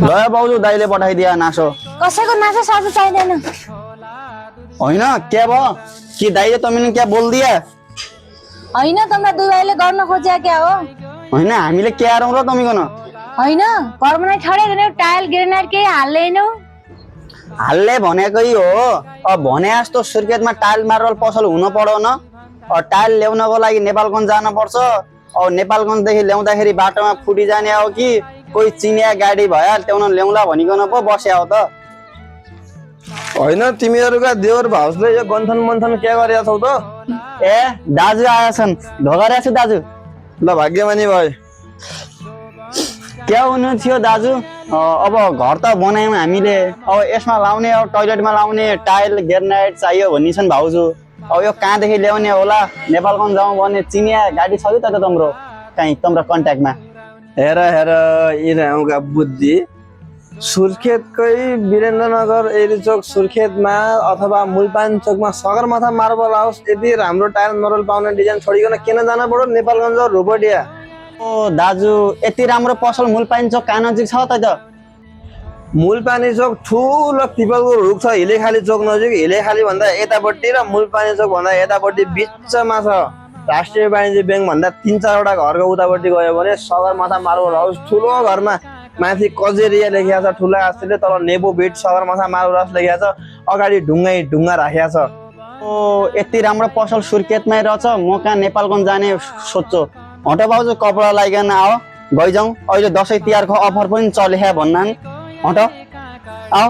ल बाउजू दाइले पठाइदिया नासो कसैको नासो सासो चाहिँदैन। होइन क्या भयो कि दाइले तमीले क्या बोलिदिया होइन तिम्रो दुई भाइले गर्न खोजे क्या हो? होइन हामीले क्या गरौँ र तमीको न होइन घरमा नै ठडेर टाइल ग्रेनाइट केही हाल्दैनौ। हाल्ले भनेकै हो अब भने जस्तो सुर्खेतमा टाइल मार्बल पसल हुन पर्यो न। टाइल ल्याउनको लागि नेपालगञ्ज जान पर्छ। अब नेपालगञ्जदेखि ल्याउँदाखेरि बाटोमा फुटिजाने हो कि कोही चिनिया गाडी भयो ल्याउन ल्याउला भनिकन पो बस्या हो त। होइन तिमीहरूका देवर भाउजूले यो गन्थन मन्थन के गरेका छौ त? ए दाजु आएछन् ढोगरेको छु दाजु। ल भाग्यमानी भयो। क्या हुनु थियो दाजु अब घर त बनायौँ हामीले अब यसमा लाउने अब टोइलेटमा लाउने टाइल ग्रेनाइट चाहियो भन्ने छन् भाउजू। अब यो कहाँदेखि ल्याउने होला नेपालगञ्ज जाउँ भने चिनिया गाडी छ कि त तम्रो कहीँ तम्रो कन्ट्याक्टमा? हेर हेर यिनीहरूका बुद्धि सुर्खेतकै वीरेन्द्रनगर एरिचोक सुर्खेतमा अथवा मुलपान चोकमा सगरमाथा मार्बल हाउस यदि राम्रो टाइल मार्बल पाउने डिजाइन छोडिकन किन जान पर्यो नेपालगञ्ज रोबोटिया? ओ दाजु यति राम्रो पसल मुलपाइन चोक कहाँ नजिक छ त? मुलपानी चोक ठुलो पिपलको रुख छ हिलेखाली चोक नजिक। हिलेखाली भन्दा यतापट्टि र मुलपानी चोक भन्दा यतापट्टि बिचमा छ। राष्ट्रिय वाणिज्य ब्याङ्क भन्दा 3-4 वटा घरको उतापट्टि गयो भने सगरमाथा मार्बल हाउस ठुलो घरमा माथि कजेरिया लेखिया छ ठुला हातले, तल नेबो बिट सगरमाथा मार्बल हाउस लेखिया छ, अगाडि ढुङ्गा राखिया छ। ओ यति राम्रो पसल सुर्खेतमै रहेछ म कहाँ नेपालगञ्ज जाने सोध्छु। हट भाउजू कपडा लगाइकन आओ गइजाउँ अहिले दसैँ तिहारको अफर पनि चलेख्या भन्नान्। हट आओ।